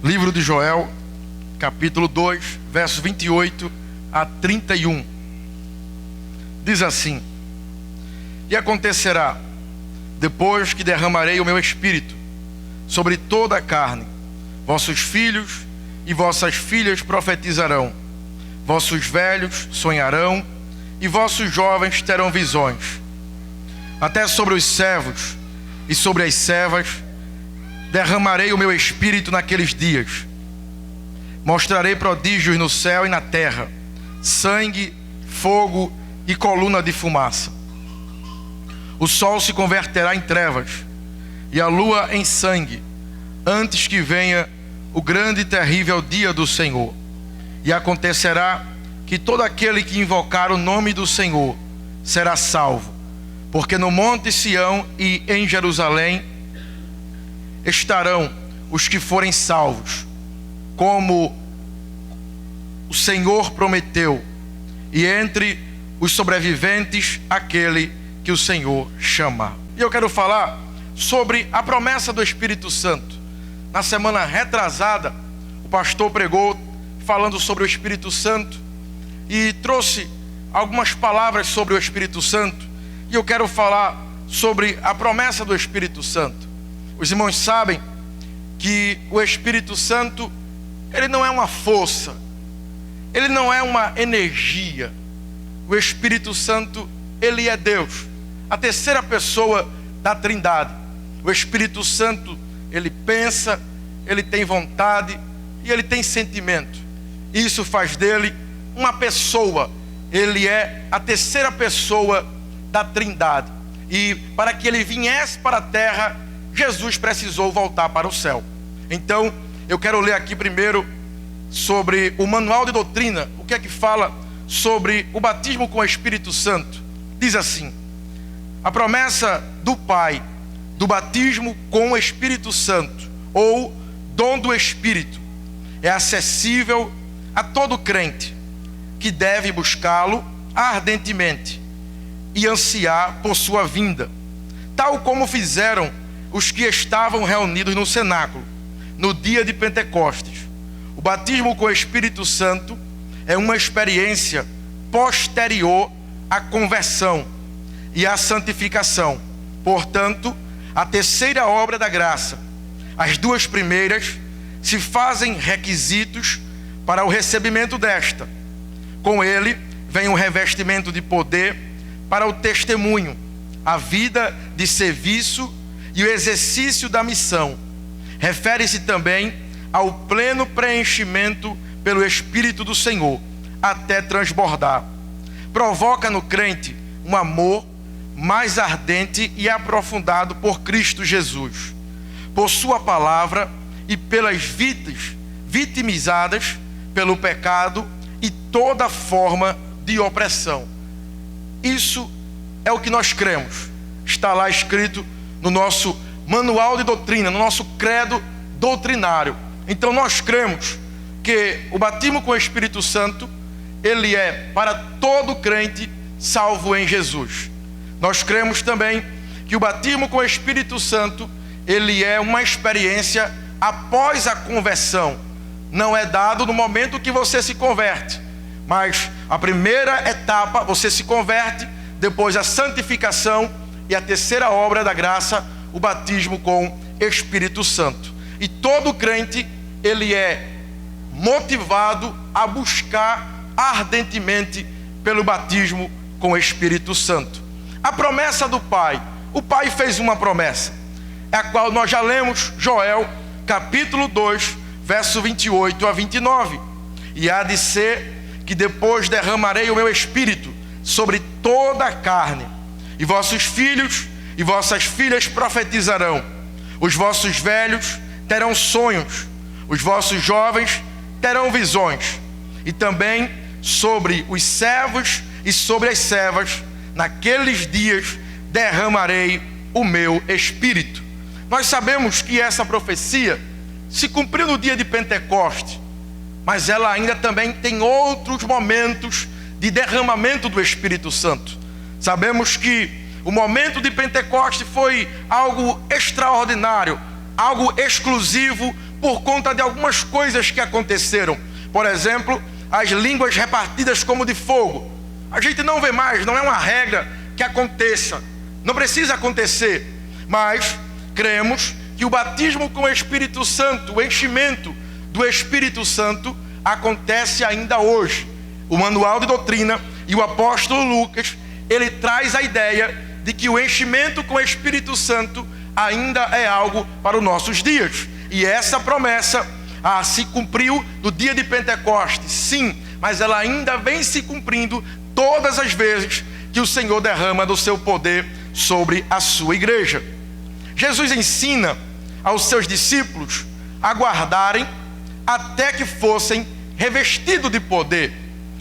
Livro de Joel, capítulo 2, versos 28 a 31. Diz assim: E acontecerá, depois que derramarei o meu espírito sobre toda a carne, vossos filhos e vossas filhas profetizarão, vossos velhos sonharão, e vossos jovens terão visões. Até sobre os servos e sobre as servas derramarei o meu espírito naqueles dias. Mostrarei prodígios no céu e na terra, sangue, fogo e coluna de fumaça. O sol se converterá em trevas e a lua em sangue, antes que venha o grande e terrível dia do Senhor. E acontecerá que todo aquele que invocar o nome do Senhor será salvo, porque no monte Sião e em Jerusalém estarão os que forem salvos, como o Senhor prometeu, e entre os sobreviventes aquele que o Senhor chamar. E eu quero falar sobre a promessa do Espírito Santo. Na semana retrasada, o pastor pregou falando sobre o Espírito Santo e trouxe algumas palavras sobre o Espírito Santo, e eu quero falar sobre a promessa do Espírito Santo. Os irmãos sabem que o Espírito Santo, ele não é uma força, ele não é uma energia. O Espírito Santo, ele é Deus, a terceira pessoa da Trindade. O Espírito Santo, ele pensa, ele tem vontade e ele tem sentimento. Isso faz dele uma pessoa. Ele é a terceira pessoa da Trindade. E para que ele viesse para a terra, Jesus precisou voltar para o céu. Então, eu quero ler aqui primeiro sobre o manual de doutrina, o que é que fala sobre o batismo com o Espírito Santo. Diz assim: a promessa do Pai do batismo com o Espírito Santo, ou dom do Espírito, é acessível a todo crente que deve buscá-lo ardentemente e ansiar por sua vinda, tal como fizeram os que estavam reunidos no cenáculo no dia de Pentecostes. O batismo com o Espírito Santo é uma experiência posterior à conversão e à santificação. Portanto, a terceira obra da graça. As duas primeiras se fazem requisitos para o recebimento desta. Com ele vem o revestimento de poder para o testemunho, a vida de serviço e o exercício da missão. Refere-se também ao pleno preenchimento pelo Espírito do Senhor, até transbordar. Provoca no crente um amor mais ardente e aprofundado por Cristo Jesus, por sua palavra e pelas vidas vitimizadas pelo pecado e toda forma de opressão. Isso é o que nós cremos. Está lá escrito no nosso manual de doutrina, no nosso credo doutrinário. Então nós cremos que o batismo com o Espírito Santo, ele é para todo crente salvo em Jesus. Nós cremos também que o batismo com o Espírito Santo, ele é uma experiência após a conversão. Não é dado no momento que você se converte, mas a primeira etapa, você se converte, depois a santificação e a terceira obra da graça, o batismo com Espírito Santo. E todo crente, ele é motivado a buscar ardentemente pelo batismo com o Espírito Santo. A promessa do Pai, o Pai fez uma promessa, a qual nós já lemos, Joel, capítulo 2, verso 28 a 29. E há de ser que depois derramarei o meu Espírito sobre toda a carne, e vossos filhos e vossas filhas profetizarão, os vossos velhos terão sonhos, os vossos jovens terão visões, e também sobre os servos e sobre as servas, naqueles dias derramarei o meu Espírito. Nós sabemos que essa profecia se cumpriu no dia de Pentecostes, mas ela ainda também tem outros momentos de derramamento do Espírito Santo. Sabemos que o momento de Pentecostes foi algo extraordinário, algo exclusivo por conta de algumas coisas que aconteceram. Por exemplo, as línguas repartidas como de fogo. A gente não vê mais, não é uma regra que aconteça, não precisa acontecer, mas cremos que o batismo com o Espírito Santo, o enchimento do Espírito Santo, acontece ainda hoje. O manual de doutrina e o apóstolo Lucas, ele traz a ideia de que o enchimento com o Espírito Santo ainda é algo para os nossos dias. E essa promessa se cumpriu no dia de Pentecostes, sim, mas ela ainda vem se cumprindo todas as vezes que o Senhor derrama do seu poder sobre a sua igreja. Jesus ensina aos seus discípulos a guardarem até que fossem revestidos de poder.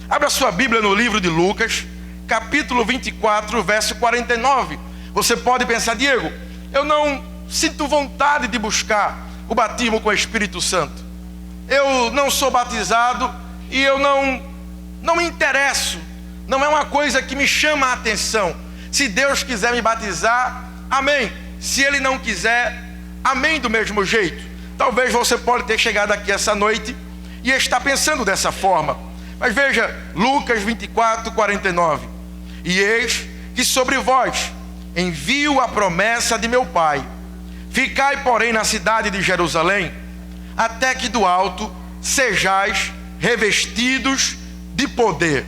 Abra sua Bíblia no livro de Lucas, capítulo 24, verso 49. Você pode pensar: Diego, eu não sinto vontade de buscar o batismo com o Espírito Santo. Eu não sou batizado e eu não me interesso. Não é uma coisa que me chama a atenção. Se Deus quiser me batizar, amém. Se Ele não quiser, amém do mesmo jeito. Talvez você pode ter chegado aqui essa noite e está pensando dessa forma. Mas veja, Lucas 24, 49. E eis que sobre vós envio a promessa de meu Pai. Ficai, porém, na cidade de Jerusalém, até que do alto sejais revestidos de poder.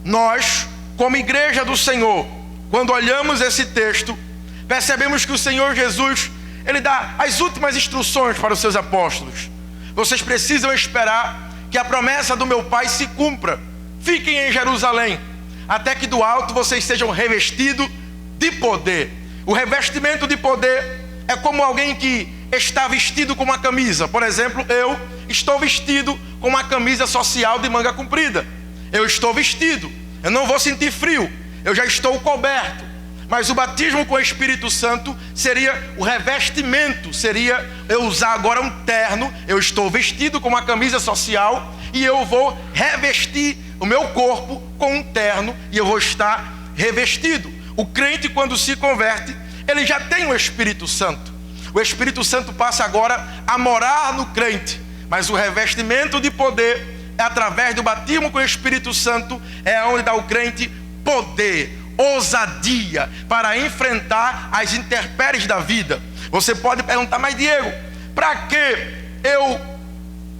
Nós, como igreja do Senhor, quando olhamos esse texto, percebemos que o Senhor Jesus, Ele dá as últimas instruções para os seus apóstolos. Vocês precisam esperar que a promessa do meu Pai se cumpra. Fiquem em Jerusalém, até que do alto vocês sejam revestidos de poder. O revestimento de poder é como alguém que está vestido com uma camisa. Por exemplo, eu estou vestido com uma camisa social de manga comprida. Eu estou vestido, eu não vou sentir frio, eu já estou coberto. Mas o batismo com o Espírito Santo seria o revestimento, seria eu usar agora um terno. Eu estou vestido com uma camisa social e eu vou revestir o meu corpo com um terno e eu vou estar revestido. O crente, quando se converte, ele já tem o Espírito Santo. O Espírito Santo passa agora a morar no crente, mas o revestimento de poder é através do batismo com o Espírito Santo, é onde dá ao crente poder, ousadia para enfrentar as intempéries da vida. Você pode perguntar: mas Diego, para que eu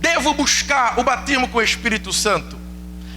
devo buscar o batismo com o Espírito Santo?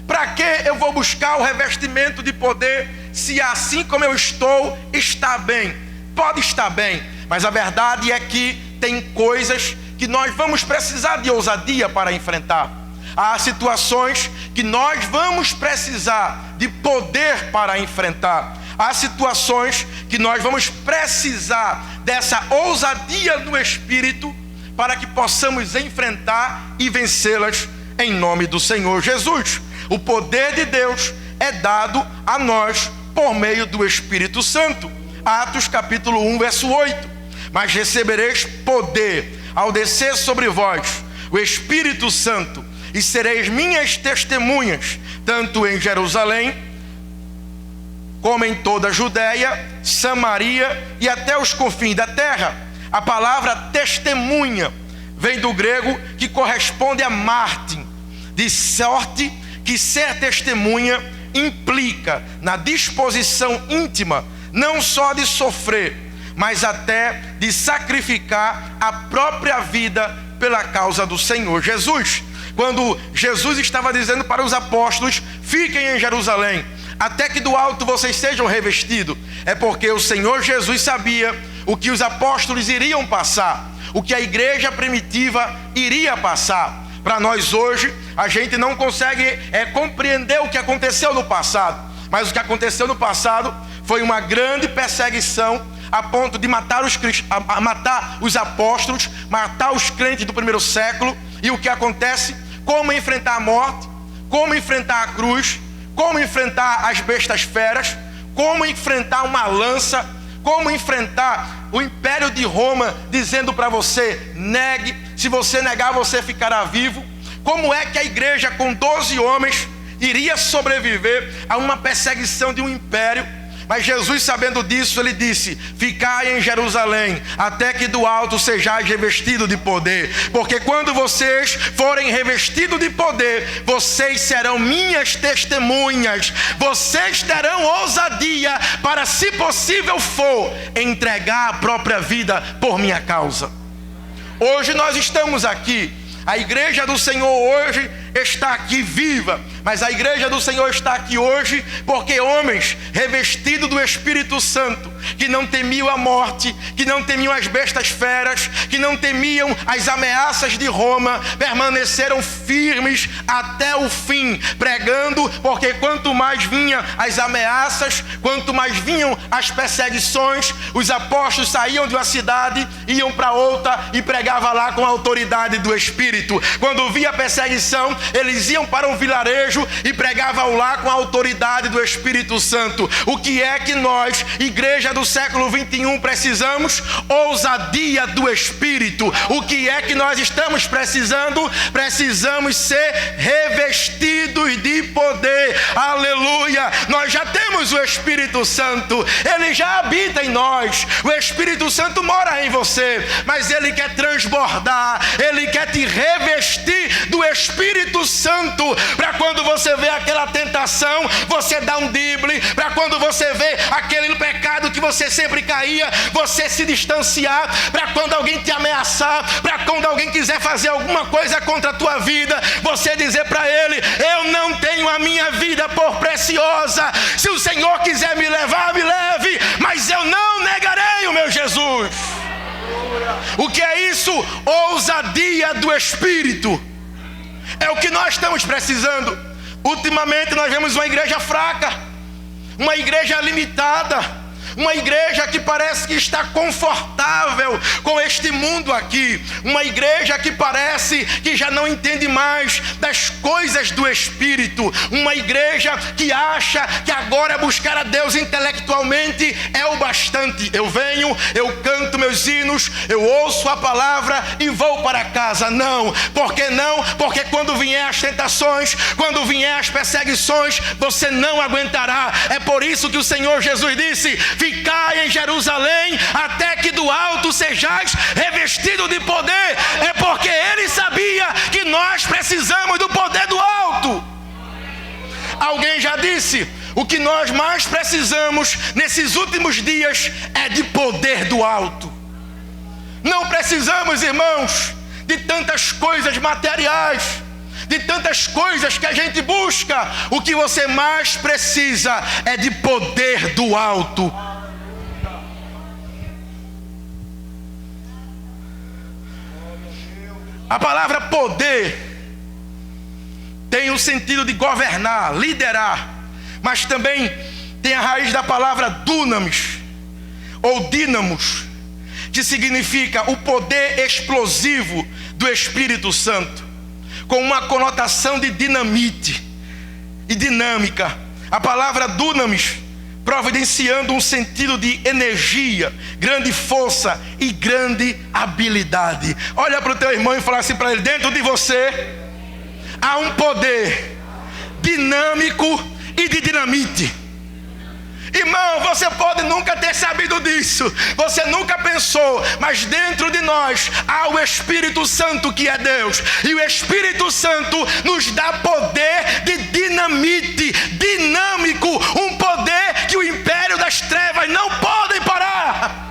Para que eu vou buscar o revestimento de poder se assim como eu estou está bem? Pode estar bem, mas a verdade é que tem coisas que nós vamos precisar de ousadia para enfrentar. Há situações que nós vamos precisar de poder para enfrentar. Há situações que nós vamos precisar dessa ousadia no Espírito para que possamos enfrentar e vencê-las em nome do Senhor Jesus. O poder de Deus é dado a nós por meio do Espírito Santo. Atos capítulo 1, verso 8. Mas recebereis poder ao descer sobre vós o Espírito Santo, e sereis minhas testemunhas, tanto em Jerusalém, como em toda a Judéia, Samaria e até os confins da terra. A palavra testemunha vem do grego que corresponde a mártir, de sorte que ser testemunha implica na disposição íntima, não só de sofrer, mas até de sacrificar a própria vida pela causa do Senhor Jesus. Quando Jesus estava dizendo para os apóstolos: fiquem em Jerusalém, até que do alto vocês sejam revestidos, é porque o Senhor Jesus sabia o que os apóstolos iriam passar, o que a igreja primitiva iria passar. Para nós hoje, a gente não consegue compreender o que aconteceu no passado, mas o que aconteceu no passado foi uma grande perseguição a ponto de matar os apóstolos, matar os crentes do primeiro século. E o que acontece? Como enfrentar a morte, como enfrentar a cruz, como enfrentar as bestas feras, como enfrentar uma lança, como enfrentar o Império de Roma dizendo para você: negue, se você negar você ficará vivo. Como é que a igreja com 12 homens iria sobreviver a uma perseguição de um império? Mas Jesus, sabendo disso, ele disse: ficai em Jerusalém, até que do alto sejais revestidos de poder. Porque quando vocês forem revestidos de poder, vocês serão minhas testemunhas. Vocês terão ousadia para, se possível for, entregar a própria vida por minha causa. Hoje nós estamos aqui. A igreja do Senhor hoje está aqui viva, mas a igreja do Senhor está aqui hoje porque homens revestidos do Espírito Santo, que não temiam a morte, que não temiam as bestas feras, que não temiam as ameaças de Roma, permaneceram firmes até o fim, pregando, porque quanto mais vinham as ameaças, quanto mais vinham as perseguições, os apóstolos saíam de uma cidade, iam para outra e pregavam lá com a autoridade do Espírito. Quando via a perseguição, eles iam para um vilarejo e pregavam lá com a autoridade do Espírito Santo. O que é que nós, igreja do século 21, precisamos? Ousadia do Espírito. O que é que nós estamos precisando? Precisamos ser revestidos de poder. Aleluia! Nós já temos o Espírito Santo, ele já habita em nós. O Espírito Santo mora em você, mas ele quer transbordar, ele quer te revestir do Espírito Santo, para quando você vê aquela tentação, você dá um drible, para quando você vê aquele pecado que você sempre caía, você se distanciar, para quando alguém te ameaçar, para quando alguém quiser fazer alguma coisa contra a tua vida, você dizer para ele: eu não tenho a minha vida por preciosa, se o Senhor quiser me levar, me leve, mas eu não negarei o meu Jesus. O que é isso? Ousadia do Espírito. É o que nós estamos precisando. Ultimamente nós vemos uma igreja fraca, uma igreja limitada, uma igreja que parece que está confortável com este mundo aqui, uma igreja que parece que já não entende mais das coisas do Espírito, uma igreja que acha que agora buscar a Deus intelectualmente é o bastante. Eu venho, eu canto meus hinos, eu ouço a palavra e vou para casa. Não, por que não? Porque quando vier as tentações, quando vier as perseguições, você não aguentará. É por isso que o Senhor Jesus disse: ficai em Jerusalém, até que do alto sejais revestidos de poder. É porque ele sabia que nós precisamos do poder do alto. Alguém já disse: o que nós mais precisamos nesses últimos dias é de poder do alto. Não precisamos, irmãos, de tantas coisas materiais, de tantas coisas que a gente busca. O que você mais precisa é de poder do alto. A palavra poder tem o sentido de governar, liderar, mas também tem a raiz da palavra dunamis, ou dínamos, que significa o poder explosivo do Espírito Santo, com uma conotação de dinamite e dinâmica. A palavra dunamis providenciando um sentido de energia, grande força e grande habilidade. Olha para o teu irmão e fala assim para ele: dentro de você há um poder dinâmico e de dinamite. Irmão, você pode nunca ter sabido disso, você nunca pensou, mas dentro de nós há o Espírito Santo, que é Deus, e o Espírito Santo nos dá poder de dinamite, dinâmico, um poder que o império das trevas não pode parar.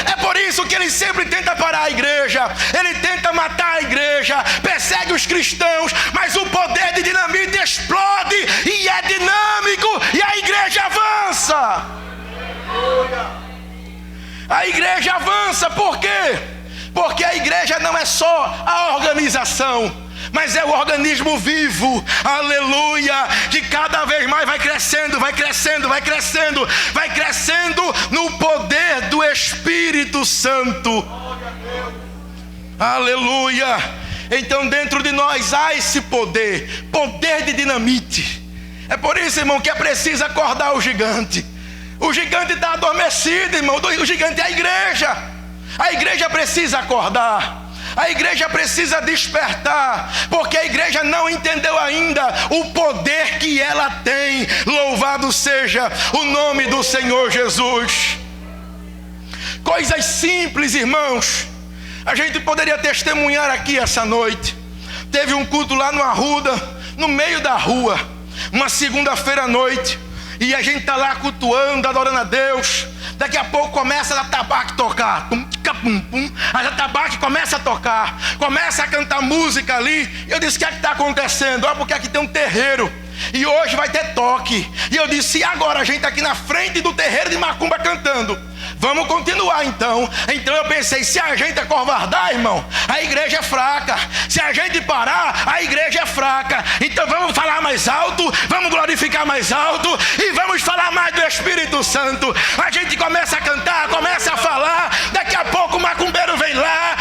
É por isso que ele sempre tenta parar a igreja, ele tenta matar a igreja, persegue os cristãos, mas o poder de dinamite explode e é dinâmico e a igreja avança. A igreja avança, por quê? Porque a igreja não é só a organização, mas é o organismo vivo, aleluia, que cada vez mais vai crescendo, vai crescendo, vai crescendo, vai crescendo no poder do Espírito Santo, aleluia. Então dentro de nós há esse poder, poder de dinamite. É por isso, irmão, que é preciso acordar o gigante. O gigante está adormecido, irmão, o gigante é a igreja precisa acordar. A igreja precisa despertar, porque a igreja não entendeu ainda o poder que ela tem. Louvado seja o nome do Senhor Jesus. Coisas simples, irmãos. A gente poderia testemunhar aqui essa noite. Teve um culto lá no Arruda, no meio da rua, uma segunda-feira à noite, e a gente está lá cultuando, adorando a Deus. Daqui a pouco começa a atabaque tocar, a atabaque começa a tocar, começa a cantar música ali. E eu disse: o que é que está acontecendo? Porque aqui tem um terreiro e hoje vai ter toque. E eu disse: e agora a gente está aqui na frente do terreiro de macumba cantando, vamos continuar então. Então eu pensei: se a gente acovardar, irmão, a igreja é fraca. Se a gente parar, a igreja é fraca. Então vamos falar mais alto, vamos glorificar mais alto e vamos falar mais do Espírito Santo. A gente começa a cantar, começa a falar. Daqui a pouco o macumbeiro vem lá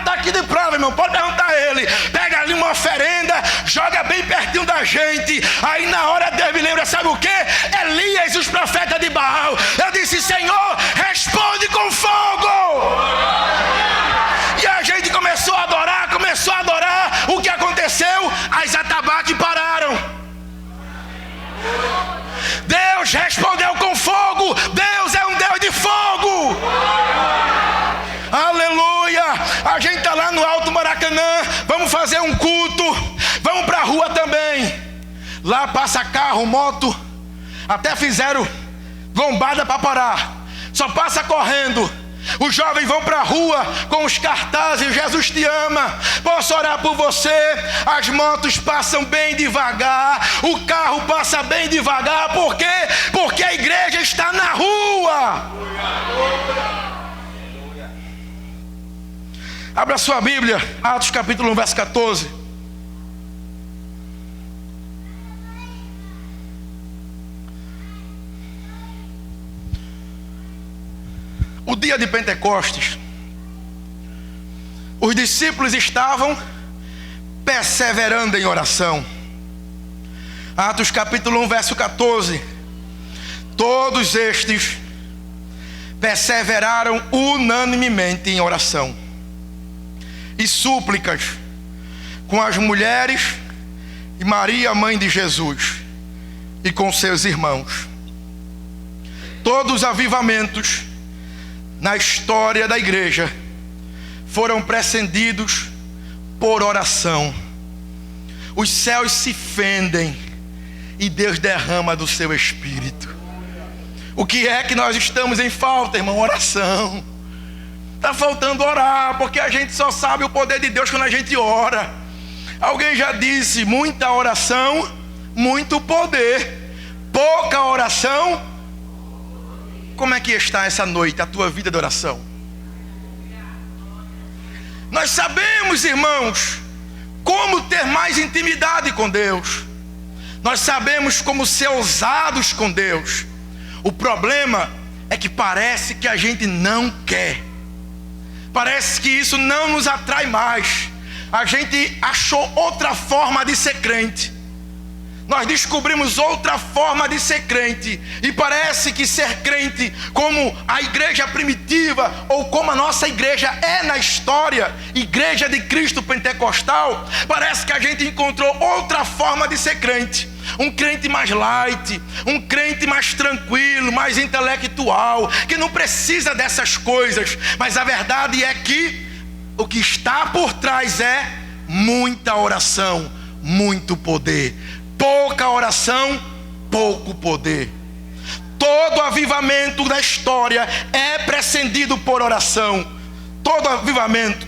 está aqui de prova, irmão, pode perguntar a ele. Pega ali uma oferenda, joga bem pertinho da gente. Aí na hora Deus me lembra, sabe o que? Elias, os profetas de Baal. Eu disse: Senhor, responde com fogo. E a gente começou a adorar. O que aconteceu? As atabaques pararam. Deus respondeu com fogo. Deus é um Deus de fogo. Aleluia. A gente está lá no Alto Maracanã, vamos fazer um culto, vamos para a rua também. Lá passa carro, moto, até fizeram lombada para parar, só passa correndo. Os jovens vão para a rua com os cartazes: Jesus te ama, posso orar por você. As motos passam bem devagar, o carro passa bem devagar. Por quê? Porque a igreja está na rua. Abra sua Bíblia, Atos capítulo 1, verso 14. O dia de Pentecostes, os discípulos estavam perseverando em oração. Atos capítulo 1, verso 14. Todos estes perseveraram unanimemente em oração e súplicas com as mulheres e Maria, mãe de Jesus, e com seus irmãos. Todos os avivamentos na história da igreja foram precedidos por oração. Os céus se fendem e Deus derrama do seu Espírito. O que é que nós estamos em falta, irmão? Oração. Está faltando orar, porque a gente só sabe o poder de Deus quando a gente ora. Alguém já disse: muita oração, muito poder. Pouca oração. Como é que está essa noite a tua vida de oração? Nós sabemos, irmãos, como ter mais intimidade com Deus. Nós sabemos como ser ousados com Deus. O problema é que parece que a gente não quer. Parece que isso não nos atrai mais. A gente achou outra forma de ser crente. Nós descobrimos outra forma de ser crente. E parece que ser crente, como a igreja primitiva, ou como a nossa igreja é na história, Igreja de Cristo Pentecostal, parece que a gente encontrou outra forma de ser crente. Um crente mais light, um crente mais tranquilo, mais intelectual, que não precisa dessas coisas. Mas a verdade é que o que está por trás é muita oração, muito poder. Pouca oração, pouco poder. Todo avivamento da história é precedido por oração. Todo avivamento.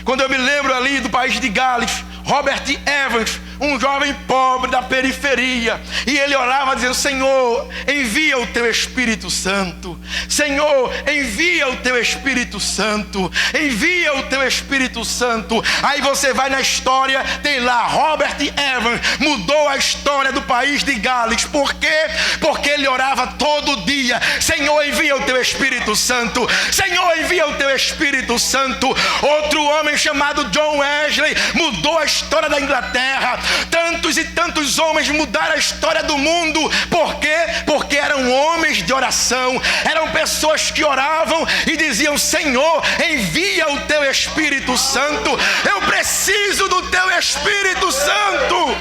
Quando eu me lembro ali do país de Gales, Robert Evans, um jovem pobre da periferia, e ele orava dizendo: Senhor, envia o teu Espírito Santo. Senhor, envia o teu Espírito Santo. Envia o teu Espírito Santo. Aí você vai na história, tem lá Robert Evans, mudou a história do país de Gales. Por quê? Porque ele orava todo dia: Senhor, envia o teu Espírito Santo. Senhor, envia o teu Espírito Santo. Outro homem chamado John Wesley mudou a história da Inglaterra. Tantos e tantos homens mudaram a história do mundo. Por quê? Porque eram homens de oração. Eram pessoas que oravam e diziam: diziam: Senhor, envia o teu Espírito Santo. Eu preciso do teu Espírito Santo.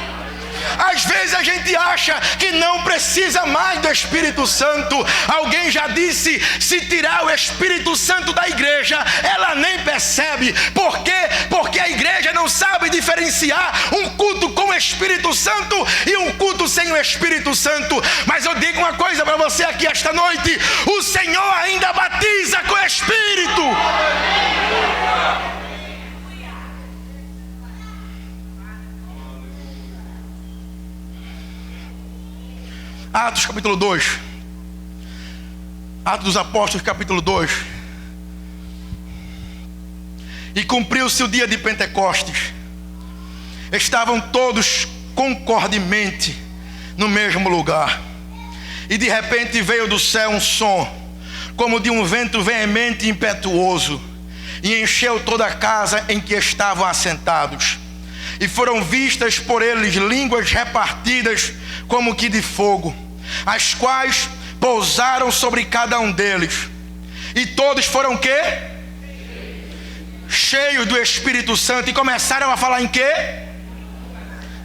Às vezes a gente acha que não precisa mais do Espírito Santo. Alguém já disse: se tirar o Espírito Santo da igreja, ela nem percebe. Por quê? Porque a igreja não sabe diferenciar um culto com o Espírito Santo e um culto sem o Espírito Santo. Mas eu digo uma coisa para você aqui esta noite: o Senhor ainda batiza com o Espírito. Atos capítulo 2. Atos dos Apóstolos capítulo 2. E cumpriu-se o dia de Pentecostes. Estavam todos concordemente no mesmo lugar. E de repente veio do céu um som, como de um vento veemente e impetuoso, e encheu toda a casa em que estavam assentados. E foram vistas por eles línguas repartidas como que de fogo, as quais pousaram sobre cada um deles. E todos foram o quê? Cheios do Espírito Santo, e começaram a falar em quê?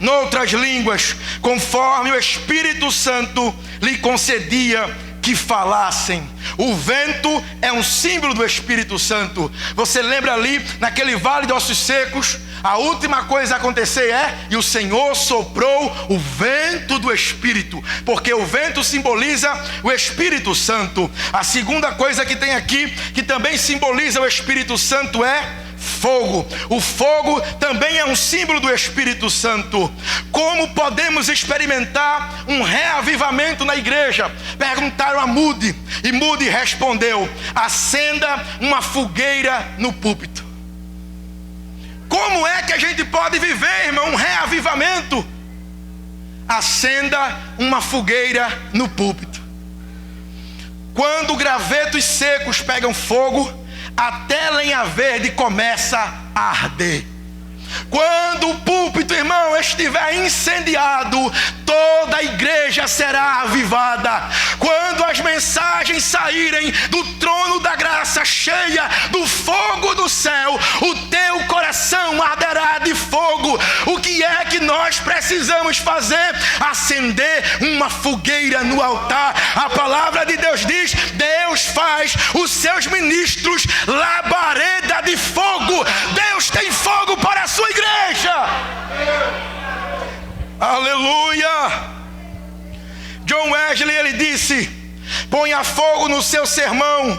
Noutras línguas, conforme o Espírito Santo lhe concedia que falassem. O vento é um símbolo do Espírito Santo. Você lembra ali, naquele vale de ossos secos, a última coisa a acontecer e o Senhor soprou o vento do Espírito, porque o vento simboliza o Espírito Santo. A segunda coisa que tem aqui, que também simboliza o Espírito Santo, é fogo. O fogo também é um símbolo do Espírito Santo. Como podemos experimentar um reavivamento na igreja? Perguntaram a Moody, e Moody respondeu: acenda uma fogueira no púlpito. Como é que a gente pode viver, irmão, um reavivamento? Acenda uma fogueira no púlpito. Quando gravetos secos pegam fogo, até lenha verde começa a arder. Quando o púlpito, irmão, estiver incendiado, toda a igreja será avivada. Quando as mensagens saírem do trono da graça, cheia do fogo do céu, o teu coração arderá de fogo. O que é que nós precisamos fazer? Acender uma fogueira no altar. A palavra de Deus diz: Deus faz os seus ministros labareda de fogo. Deus tem fogo para a sua igreja. Aleluia. John Wesley, ele disse: ponha fogo no seu sermão,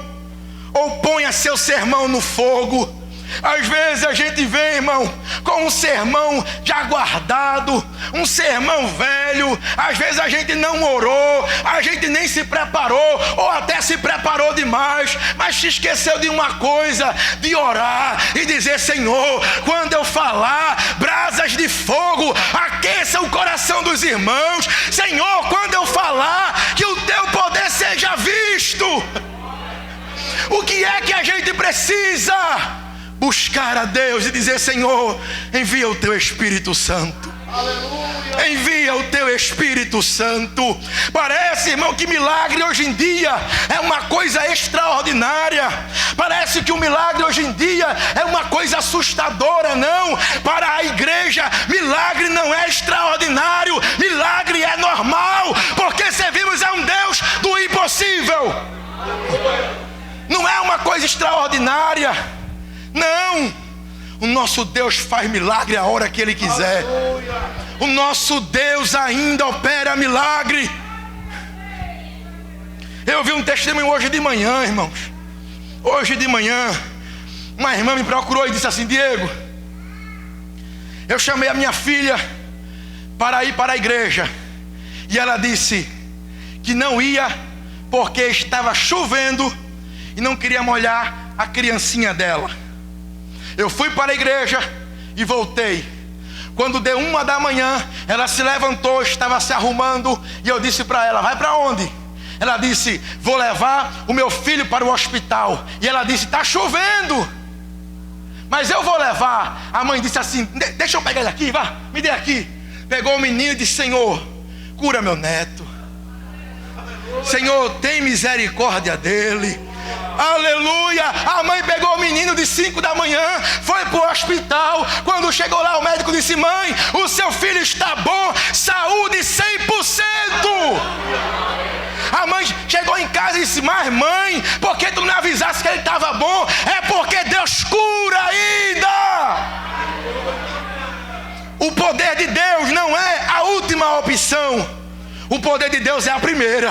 ou ponha seu sermão no fogo. Às vezes a gente vem, irmão, com um sermão já guardado, um sermão velho. Às vezes a gente não orou, a gente nem se preparou, ou até se preparou demais, mas se esqueceu de uma coisa: de orar e dizer: Senhor, quando eu falar, brasas de fogo aqueça o coração dos irmãos. Senhor, quando eu falar, que o teu poder seja visto. O que é que a gente precisa? Buscar a Deus e dizer: Senhor, envia o teu Espírito Santo. Aleluia. Envia o teu Espírito Santo. Parece, irmão, que milagre hoje em dia é uma coisa extraordinária. Parece que o milagre hoje em dia é uma coisa assustadora. Não, para a igreja, milagre não é extraordinário, milagre é normal, porque servimos a um Deus do impossível. Não é uma coisa extraordinária. Não, o nosso Deus faz milagre a hora que Ele quiser. O nosso Deus ainda opera milagre. Eu vi um testemunho hoje de manhã, irmãos. Hoje de manhã, uma irmã me procurou e disse assim: Diego, eu chamei a minha filha para ir para a igreja, e ela disse que não ia porque estava chovendo e não queria molhar a criancinha dela. Eu fui para a igreja e voltei. Quando deu 1 da manhã, ela se levantou, estava se arrumando, e eu disse para ela: vai para onde? Ela disse: vou levar o meu filho para o hospital. E ela disse: está chovendo, mas eu vou levar. A mãe disse assim: deixa eu pegar ele aqui, vá, me dê aqui. Pegou o menino e disse: Senhor, cura meu neto. Senhor, tem misericórdia dele. Aleluia. A mãe pegou o menino de 5 da manhã, foi para o hospital. Quando chegou lá, o médico disse: mãe, o seu filho está bom, saúde 100%. A mãe chegou em casa e disse: mas mãe, por que tu não me avisasse que ele estava bom? É porque Deus cura ainda. O poder de Deus não é a última opção. O poder de Deus é a primeira.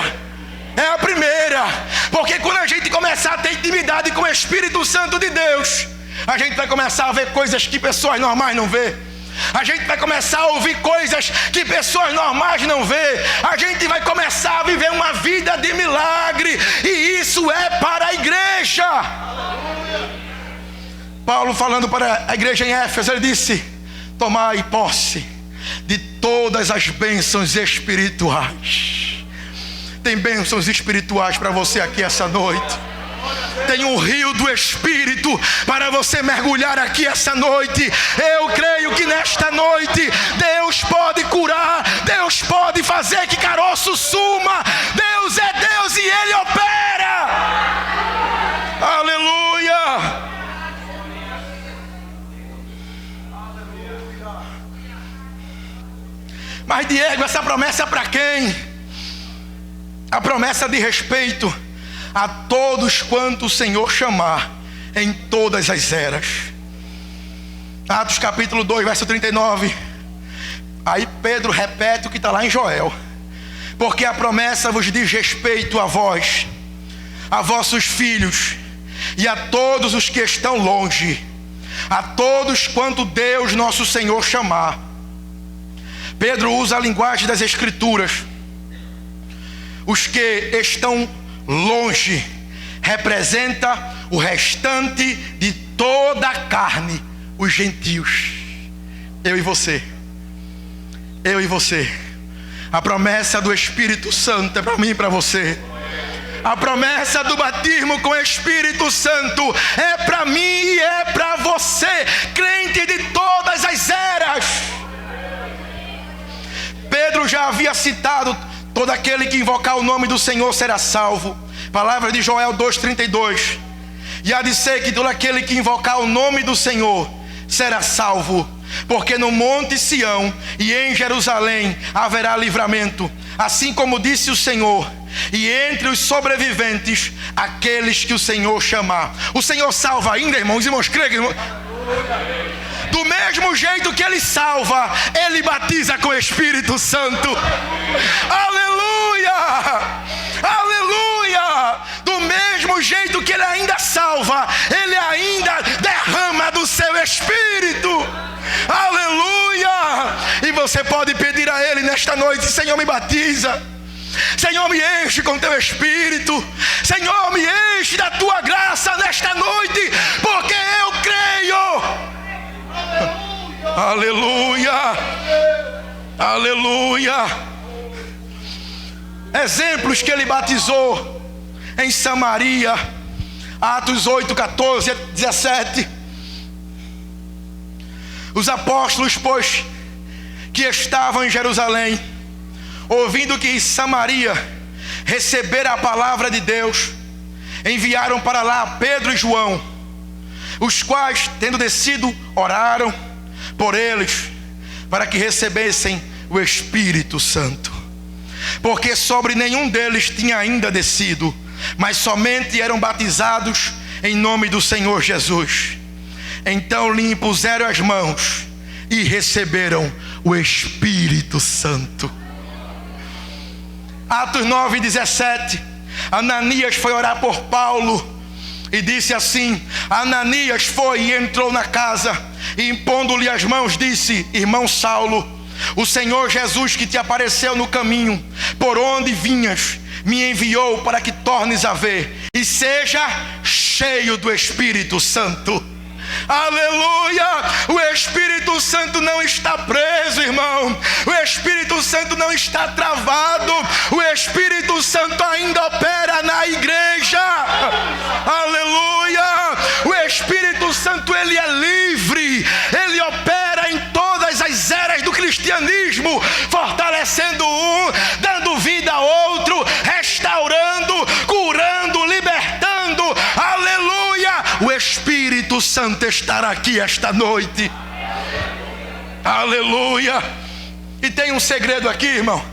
É a primeira. Porque quando a gente começar a ter intimidade com o Espírito Santo de Deus, a gente vai começar a ver coisas que pessoas normais não vê. A gente vai começar a ouvir coisas que pessoas normais não vê. A gente vai começar a viver uma vida de milagre. E isso é para a igreja. Paulo, falando para a igreja em Éfeso, ele disse: tomai posse de todas as bênçãos espirituais. Tem bênçãos espirituais para você aqui essa noite. Tem um rio do Espírito para você mergulhar aqui essa noite. Eu creio que nesta noite Deus pode curar, Deus pode fazer que caroço suma. Deus é Deus e Ele opera. Aleluia. Mas Diego, essa promessa é para quem? A promessa de respeito a todos quanto o Senhor chamar, em todas as eras. Atos capítulo 2, verso 39. Aí Pedro repete o que está lá em Joel: porque a promessa vos diz respeito a vós, a vossos filhos e a todos os que estão longe, a todos quanto Deus nosso Senhor chamar. Pedro usa a linguagem das Escrituras. Os que estão longe representa o restante de toda a carne, os gentios. Eu e você. Eu e você. A promessa do Espírito Santo é para mim e para você. A promessa do batismo com o Espírito Santo é para mim e é para você, crente de todas as eras. Pedro já havia citado: todo aquele que invocar o nome do Senhor será salvo. Palavra de Joel 2,32. E há de ser que todo aquele que invocar o nome do Senhor será salvo. Porque no monte Sião e em Jerusalém haverá livramento, assim como disse o Senhor. E entre os sobreviventes, aqueles que o Senhor chamar. O Senhor salva ainda, irmãos. Irmãos, creem, irmãos? Do mesmo jeito que Ele salva, Ele batiza com o Espírito Santo. Aleluia! Aleluia! Do mesmo jeito que Ele ainda salva, Ele ainda derrama do seu Espírito. Aleluia! E você pode pedir a Ele nesta noite: Senhor, me batiza. Senhor, me enche com teu Espírito. Senhor, me enche da tua graça nesta noite, porque eu creio. Aleluia. Aleluia. Exemplos que Ele batizou em Samaria. Atos 8, 14 a 17. Os apóstolos, pois, que estavam em Jerusalém, ouvindo que em Samaria recebera a palavra de Deus, enviaram para lá Pedro e João, os quais, tendo descido, oraram por eles, para que recebessem o Espírito Santo, porque sobre nenhum deles tinha ainda descido, mas somente eram batizados em nome do Senhor Jesus. Então lhe impuseram as mãos e receberam o Espírito Santo. Atos 9, 17. Ananias foi orar por Paulo e disse assim: Ananias foi e entrou na casa, e impondo-lhe as mãos disse: irmão Saulo, o Senhor Jesus, que te apareceu no caminho por onde vinhas, me enviou para que tornes a ver e seja cheio do Espírito Santo. Aleluia! O Espírito Santo não está preso, irmão. O Espírito Santo não está travado. O Espírito Santo ainda opera na igreja. Aleluia! O Espírito Santo, ele é livre. Ele opera em todas as eras do cristianismo, fortalecendo um, dando vida a outro, restaurando, curando, libertando. Aleluia! Espírito Santo estará aqui esta noite. Aleluia. E tem um segredo aqui, irmão.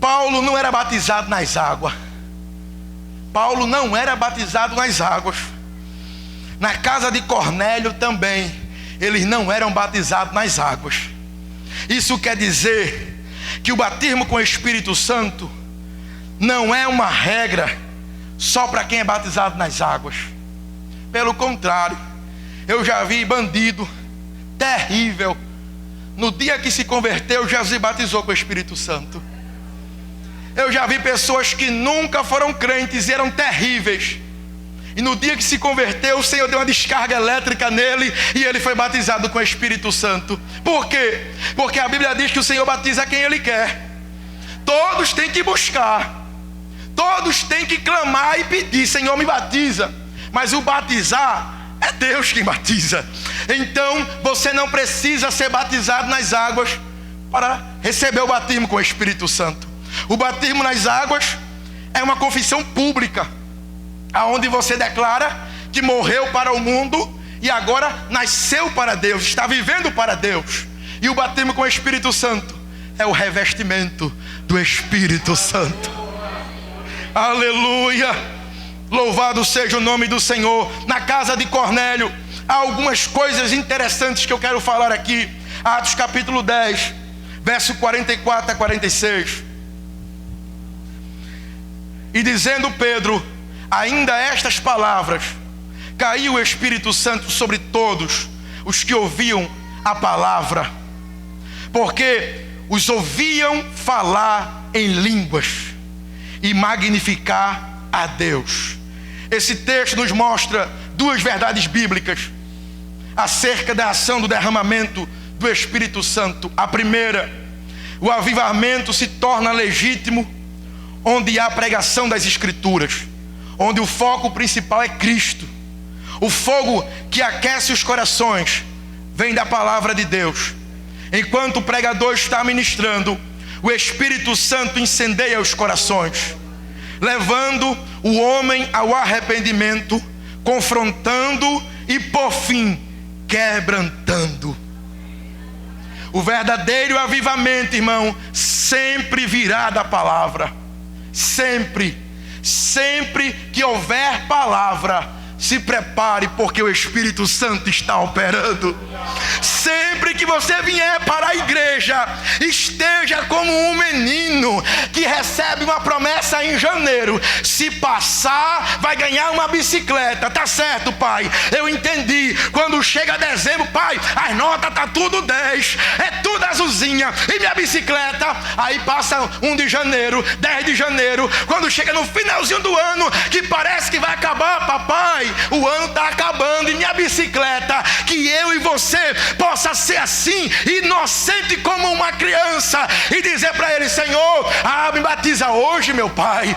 Paulo não era batizado nas águas. Paulo não era batizado nas águas. Na casa de Cornélio também, eles não eram batizados nas águas. Isso quer dizer que o batismo com o Espírito Santo não é uma regra só para quem é batizado nas águas. Pelo contrário, eu já vi bandido terrível, no dia que se converteu, já se batizou com o Espírito Santo. Eu já vi pessoas que nunca foram crentes e eram terríveis, e no dia que se converteu, o Senhor deu uma descarga elétrica nele e ele foi batizado com o Espírito Santo. Por quê? Porque a Bíblia diz que o Senhor batiza quem Ele quer. Todos têm que buscar, todos têm que clamar e pedir: Senhor, me batiza. Mas o batizar é Deus quem batiza. Então você não precisa ser batizado nas águas para receber o batismo com o Espírito Santo. O batismo nas águas é uma confissão pública, aonde você declara que morreu para o mundo e agora nasceu para Deus, está vivendo para Deus. E o batismo com o Espírito Santo é o revestimento do Espírito Santo. Aleluia! Louvado seja o nome do Senhor. Na casa de Cornélio há algumas coisas interessantes que eu quero falar aqui. Atos capítulo 10, verso 44 a 46. E dizendo Pedro ainda estas palavras, caiu o Espírito Santo sobre todos os que ouviam a palavra, porque os ouviam falar em línguas e magnificar a Deus. Esse texto nos mostra duas verdades bíblicas acerca da ação do derramamento do Espírito Santo. A primeira, o avivamento se torna legítimo onde há pregação das Escrituras, onde o foco principal é Cristo. O fogo que aquece os corações vem da palavra de Deus. Enquanto o pregador está ministrando, o Espírito Santo incendeia os corações, levando o homem ao arrependimento, confrontando e por fim quebrantando. O verdadeiro avivamento, irmão, sempre virá da palavra. Sempre que houver palavra, se prepare, porque o Espírito Santo está operando. Sempre que você vier para a igreja, esteja como um menino que recebe uma promessa em janeiro. Se passar, vai ganhar uma bicicleta. Tá certo, pai, eu entendi. Quando chega dezembro, pai, as notas tá tudo 10, é tudo azulzinha, e minha bicicleta. Aí passa 1 de janeiro, 10 de janeiro, quando chega no finalzinho do ano, que parece que vai acabar, papai, o ano está acabando, e minha bicicleta. Que eu e você possa ser assim, inocente como uma criança, e dizer para ele: Senhor, me batiza hoje, meu pai,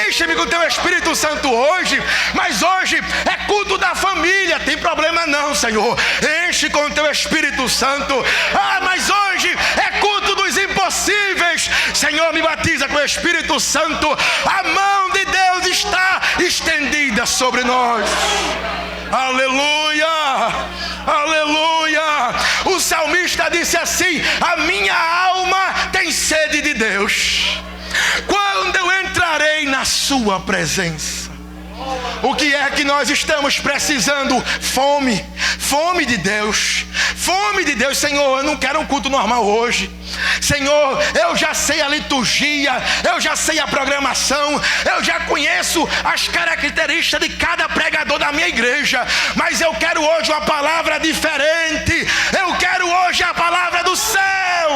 enche-me com o teu Espírito Santo hoje. Mas hoje é culto da família, tem problema não, Senhor, enche com o teu Espírito Santo. Mas hoje é culto dos impossíveis, Senhor, me batiza com o Espírito Santo. A mão de Deus está estendida sobre nós. Aleluia, aleluia. O salmista disse assim: a minha alma tem sede de Deus. Quando eu entrarei na sua presença. O que é que nós estamos precisando? Fome de Deus, fome de Deus. Senhor, eu não quero um culto normal hoje. Senhor, eu já sei a liturgia, eu já sei a programação, eu já conheço as características de cada pregador da minha igreja, mas eu quero hoje uma palavra diferente. Eu quero hoje a palavra do céu.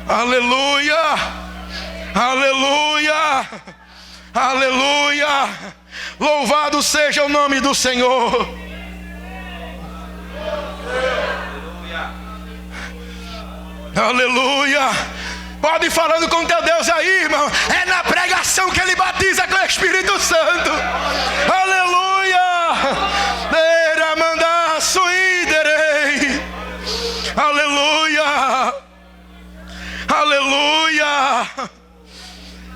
Aleluia, aleluia, aleluia. Louvado seja o nome do Senhor. Aleluia. Pode ir falando com teu Deus aí, irmão. É na pregação que Ele batiza com o Espírito Santo. Aleluia. Aleluia.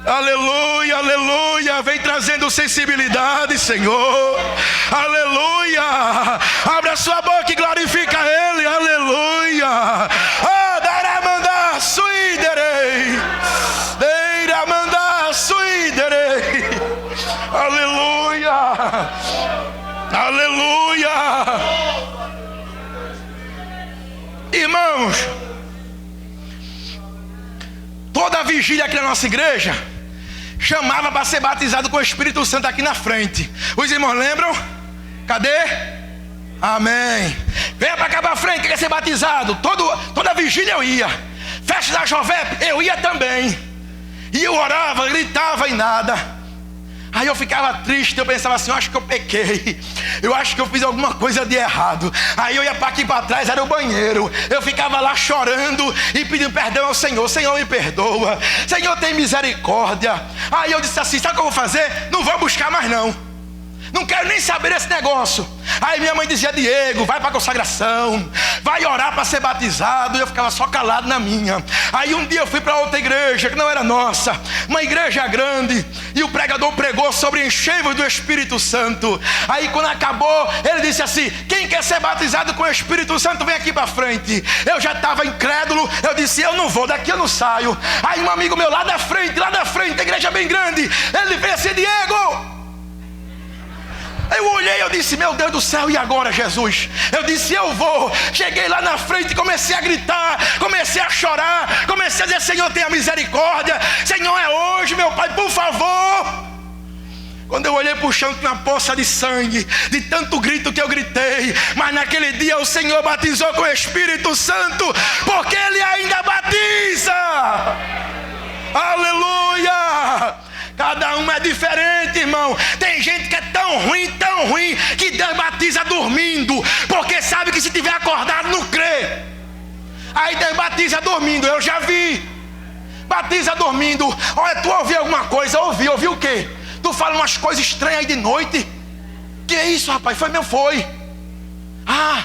Aleluia, aleluia. Aleluia. Vem trazendo sensibilidade, Senhor. Aleluia. Abra sua boca e glorifica Ele. Aleluia. Oh, daramanda suiderei. Deiramanda suiderei. Aleluia. Aleluia. Irmãos, toda a vigília aqui na nossa igreja chamava para ser batizado com o Espírito Santo aqui na frente. Os irmãos lembram? Cadê? Amém. Venha para cá para frente, quer ser batizado. Toda a vigília eu ia. Festa da Jovep, eu ia também. E eu orava, gritava e nada. Aí eu ficava triste, eu pensava assim, eu acho que eu pequei, eu acho que eu fiz alguma coisa de errado. Aí eu ia para aqui para trás, era o banheiro. Eu ficava lá chorando e pedindo perdão ao Senhor. Senhor, me perdoa, Senhor, tem misericórdia. Aí eu disse assim, sabe o que eu vou fazer? Não vou buscar mais não quero nem saber desse negócio. Aí minha mãe dizia, Diego, vai para a consagração, vai orar para ser batizado. E eu ficava só calado na minha. Aí um dia eu fui para outra igreja que não era nossa, uma igreja grande, e o pregador pregou sobre enchei-vos do Espírito Santo. Aí quando acabou, ele disse assim, quem quer ser batizado com o Espírito Santo, vem aqui para frente. Eu já estava incrédulo, eu disse, eu não vou, daqui eu não saio. Aí um amigo meu lá da frente, a igreja bem grande, ele veio assim, Diego. Eu olhei, eu disse, meu Deus do céu, e agora, Jesus? Eu disse, eu vou. Cheguei lá na frente, comecei a gritar, comecei a chorar, comecei a dizer, Senhor, tenha misericórdia, Senhor, é hoje, meu Pai, por favor. Quando eu olhei para o chão, tinha uma poça de sangue, de tanto grito que eu gritei. Mas naquele dia o Senhor batizou com o Espírito Santo, porque Ele ainda batiza. Aleluia. Cada um é diferente, irmão. Tem gente que é tão ruim, que Deus batiza dormindo, porque sabe que se tiver acordado não crê. Aí Deus batiza dormindo, eu já vi. Batiza dormindo. Olha, tu ouviu alguma coisa? Ouvi o quê? Tu fala umas coisas estranhas aí de noite. Que é isso, rapaz? Foi. Ah,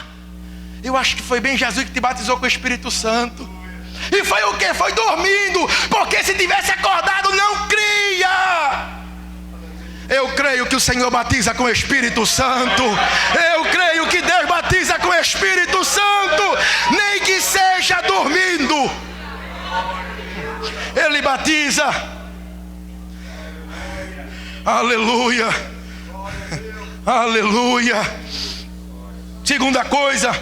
eu acho que foi bem Jesus que te batizou com o Espírito Santo. E foi o quê? Foi dormindo, porque se tivesse acordado não cria. Eu creio que o Senhor batiza com o Espírito Santo. Eu creio que Deus batiza com o Espírito Santo, nem que seja dormindo. Ele batiza. Aleluia. Aleluia. Segunda coisa,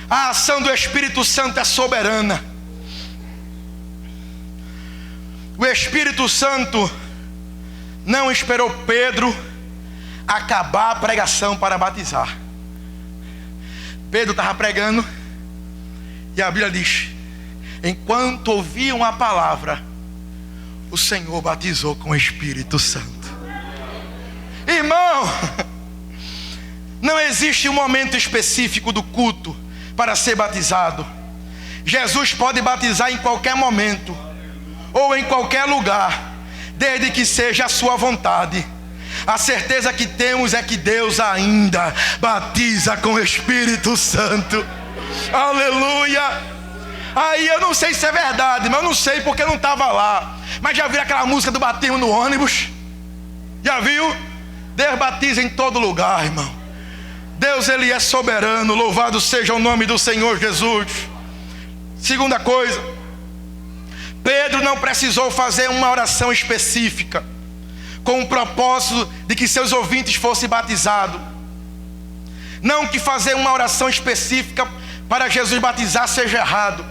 a ação do Espírito Santo é soberana. O Espírito Santo não esperou Pedro acabar a pregação para batizar. Pedro estava pregando e a Bíblia diz, enquanto ouviam a palavra, o Senhor batizou com o Espírito Santo. Irmão, não existe um momento específico do culto para ser batizado. Jesus pode batizar em qualquer momento ou em qualquer lugar, desde que seja a sua vontade. A certeza que temos é que Deus ainda batiza com o Espírito Santo. Aleluia. Aí eu não sei se é verdade, mas eu não sei porque eu não estava lá. Mas já viu aquela música do batismo no ônibus? Já viu? Deus batiza em todo lugar, irmão. Deus, Ele é soberano. Louvado seja o nome do Senhor Jesus. Segunda coisa, Pedro não precisou fazer uma oração específica com o propósito de que seus ouvintes fossem batizados. Não que fazer uma oração específica para Jesus batizar seja errado,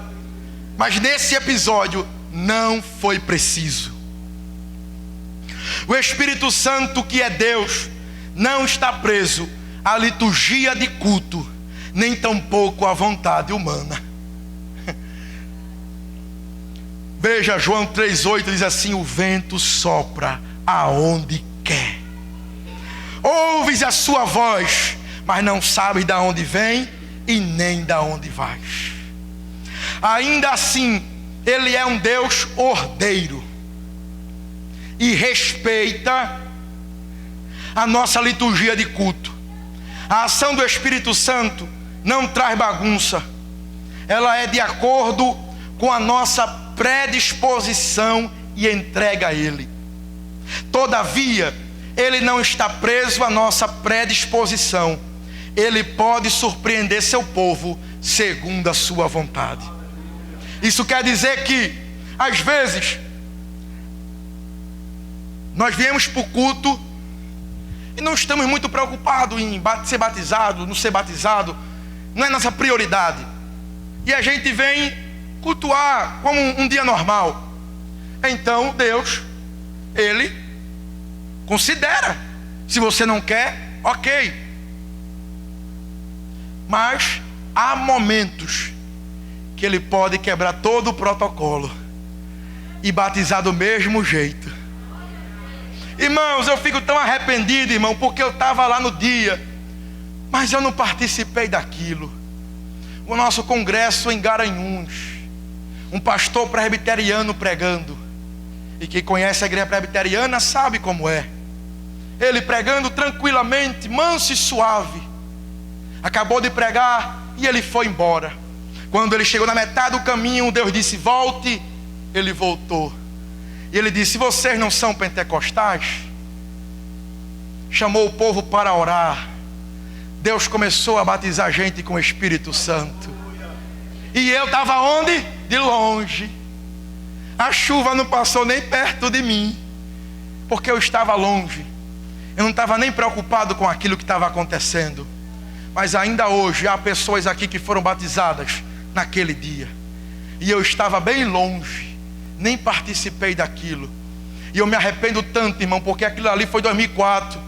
mas nesse episódio não foi preciso. O Espírito Santo, que é Deus, não está preso à liturgia de culto, nem tampouco à vontade humana. Veja, João 3,8 diz assim, o vento sopra aonde quer. Ouves a sua voz, mas não sabes de onde vem e nem de onde vais. Ainda assim, Ele é um Deus ordeiro e respeita a nossa liturgia de culto. A ação do Espírito Santo não traz bagunça. Ela é de acordo com a nossa predisposição e entrega a Ele. Todavia, Ele não está preso à nossa predisposição. Ele pode surpreender seu povo segundo a sua vontade. Isso quer dizer que, às vezes, nós viemos para o culto e não estamos muito preocupados em ser batizado, não ser batizado. Não é nossa prioridade. E a gente vem cultuar como um dia normal. Então Deus, Ele considera. Se você não quer, ok. Mas há momentos que Ele pode quebrar todo o protocolo e batizar do mesmo jeito. Irmãos, eu fico tão arrependido, irmão, porque eu estava lá no dia, mas eu não participei daquilo. O nosso congresso em Garanhuns, um pastor presbiteriano pregando, e quem conhece a igreja presbiteriana sabe como é. Ele pregando tranquilamente, manso e suave, acabou de pregar e ele foi embora. Quando ele chegou na metade do caminho, Deus disse: volte. Ele voltou. E ele disse: vocês não são pentecostais? Chamou o povo para orar. Deus começou a batizar a gente com o Espírito Santo. E eu estava onde? De longe. A chuva não passou nem perto de mim, porque eu estava longe. Eu não estava nem preocupado com aquilo que estava acontecendo. Mas ainda hoje há pessoas aqui que foram batizadas naquele dia. E eu estava bem longe, nem participei daquilo. E eu me arrependo tanto, irmão, porque aquilo ali foi 2004.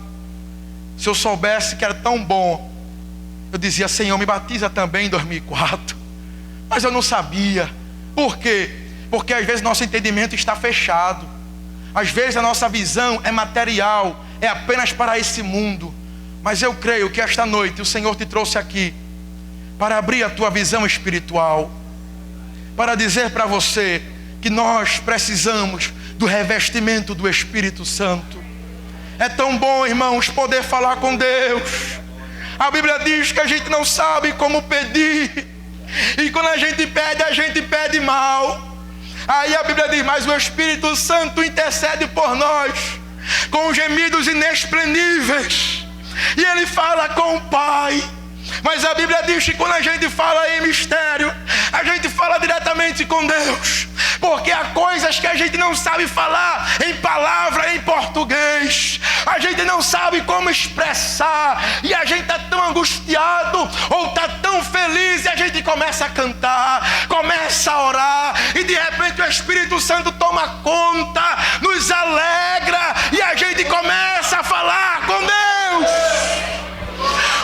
Se eu soubesse que era tão bom, eu dizia: Senhor, me batiza também em 2004. Mas eu não sabia. Por quê? Porque às vezes nosso entendimento está fechado. Às vezes a nossa visão é material, é apenas para esse mundo. Mas eu creio que esta noite o Senhor te trouxe aqui para abrir a tua visão espiritual, para dizer para você que nós precisamos do revestimento do Espírito Santo. É tão bom, irmãos, poder falar com Deus. A Bíblia diz que a gente não sabe como pedir, e quando a gente pede mal. Aí a Bíblia diz: mas o Espírito Santo intercede por nós com gemidos inexprimíveis. E Ele fala com o Pai. Mas a Bíblia diz que quando a gente fala em mistério, a gente fala diretamente com Deus. Porque há coisas que a gente não sabe falar em palavra, em português. A gente não sabe como expressar. E a gente está tão angustiado ou está tão feliz, e a gente começa a cantar, começa a orar, e de repente o Espírito Santo toma conta, nos alegra, e a gente começa a falar com Deus.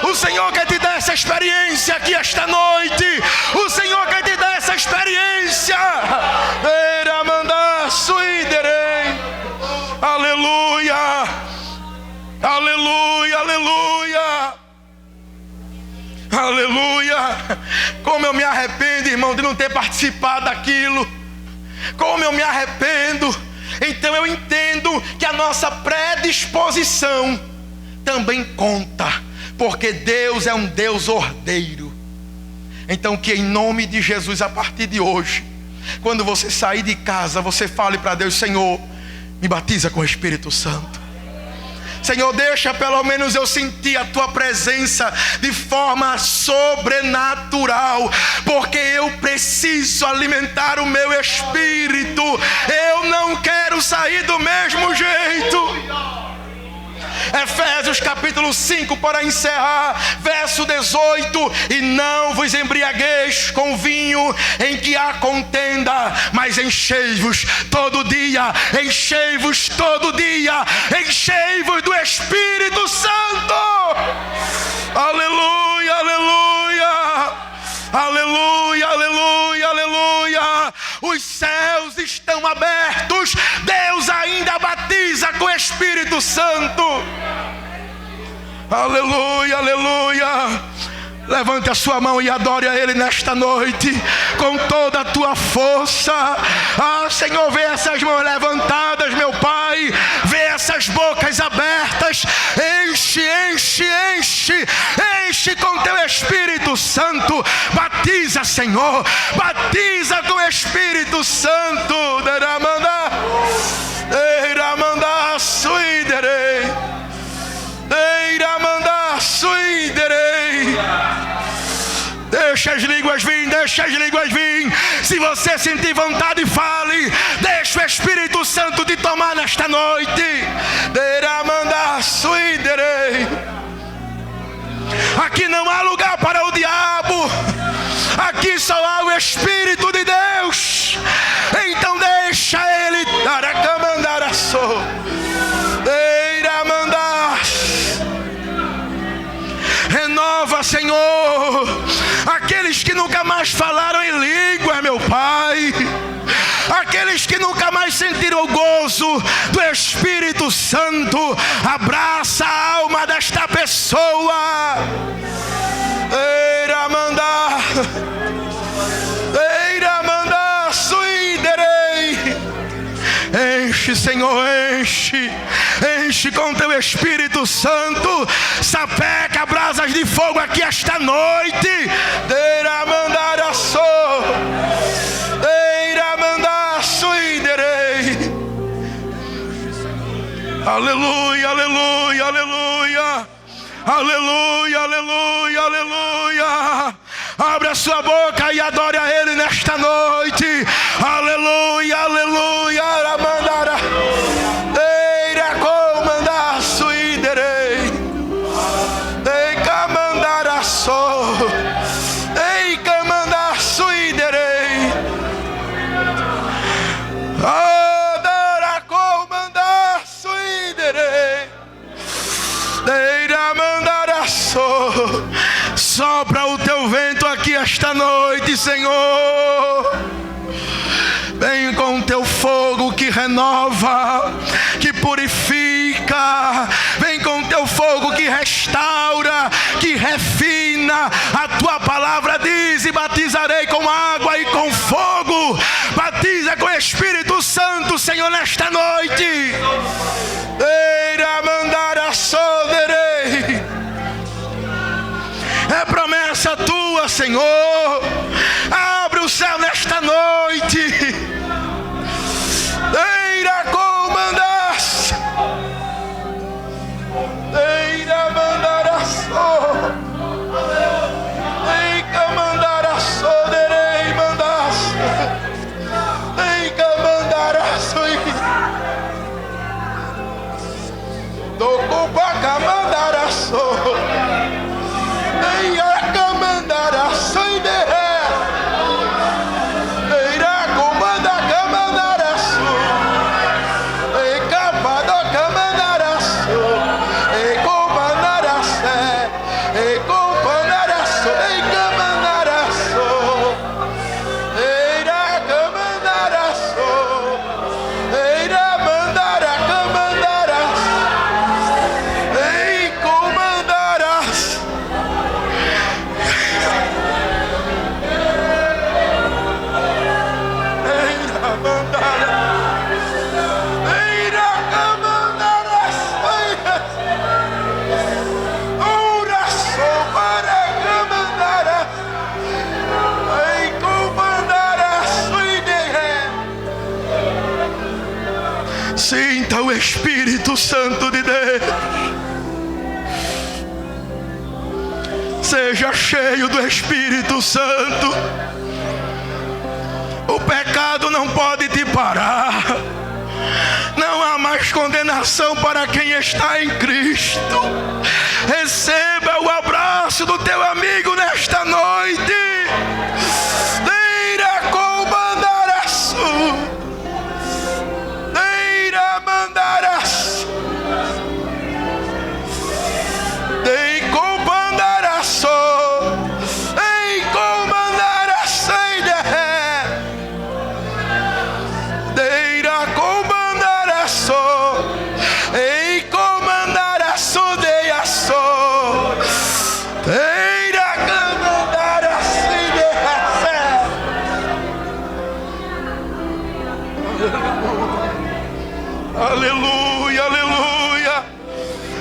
O Senhor quer te dar essa experiência aqui esta noite. O Senhor quer te dar essa experiência. Aleluia. Aleluia, aleluia. Aleluia. Como eu me arrependo, irmão, de não ter participado daquilo. Como eu me arrependo. Então eu entendo que a nossa predisposição também conta, porque Deus é um Deus ordeiro. Então que em nome de Jesus, a partir de hoje, quando você sair de casa, você fale para Deus: Senhor, me batiza com o Espírito Santo. Senhor, deixa pelo menos eu sentir a Tua presença de forma sobrenatural, porque eu preciso alimentar o meu espírito. Eu não quero sair do mesmo jeito. Efésios capítulo 5, para encerrar, verso 18: e não vos embriagueis com vinho em que há contenda, mas enchei-vos todo dia, enchei-vos todo dia, enchei-vos do Espírito Santo. Aleluia, aleluia, aleluia, aleluia, aleluia. Os céus estão abertos. Deus ainda batiza com o Espírito Santo. Aleluia, aleluia. Levante a sua mão e adore a Ele nesta noite com toda a tua força. Ah, Senhor, vê essas mãos levantadas, meu Pai. Vê essas bocas abertas. Enche, enche, enche. Enche com teu Espírito Santo. Batiza, Senhor. Batiza com o Espírito Santo. suiderei. Eira mandar suiderei. Deixa as línguas vir, deixa as línguas vir. Se você sentir vontade, fale. Deixa o Espírito Santo te tomar nesta noite. Deira mandar suiderei. Aqui não há lugar para o diabo. Aqui só há o Espírito de Deus. Então deixa ele dar a camandar a sou. Deira mandar. Renova, Senhor, aqueles que nunca mais falaram em língua, meu Pai. Aqueles que nunca mais sentiram o gozo do Espírito Santo. Abraça a alma desta pessoa. Eira mandar. Eira mandar suiderei. Enche, Senhor, enche. Enche com teu Espírito Santo. Sapeca brasas de fogo aqui esta noite. Deira mandar a sou. Deira mandar suiderei. Aleluia, aleluia, aleluia. Aleluia, aleluia, aleluia. Abre a sua boca e adore a Ele nesta noite. Aleluia, aleluia. Ramandara. Deira comandar suiderei. Dei camandar a sou. Dei camandar suiderei. Adara comandar suiderei. Deira mandar a sou. Sopra o teu vento aqui esta noite, Senhor. Vem com teu fogo que renova, que purifica. Vem com teu fogo que restaura, que refina. A tua palavra diz: e batizarei com água e com fogo. Batiza com o Espírito Santo, Senhor, nesta noite. Eira mandar a soderei. É promessa tua, Senhor. Abre o céu nesta noite. Deira comandar. Deira mandar a só. Deira mandar a só. Derei mandar. Deira mandar a só. Do cubaca mandar a só. Deira comandar a só. Sinta o Espírito Santo de Deus. Seja cheio do Espírito Santo. O pecado não pode te parar. Não há mais condenação para quem está em Cristo. Receba o abraço do teu amigo nesta noite. Deira comandar a sua. Deira mandar a sua. Dei comandar a sua. Dei comandar a sua. Deira comandar a sua. Dei comandar a sua. Dei a sua. Deira comandar a sua. Aleluia, aleluia.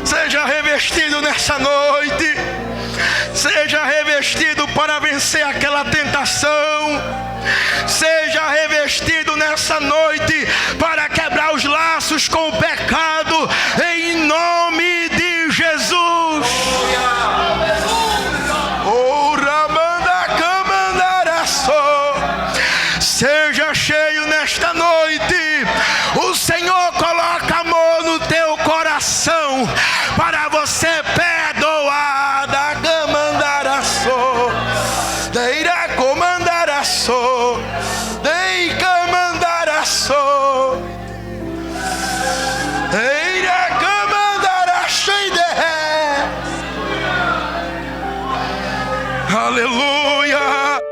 Seja revestido nessa noite. Seja revestido para vencer aquela tentação. Seja revestido nessa noite para quebrar os laços com o pecado. Dei camandaraço. Eira camandaraxende. Aleluia.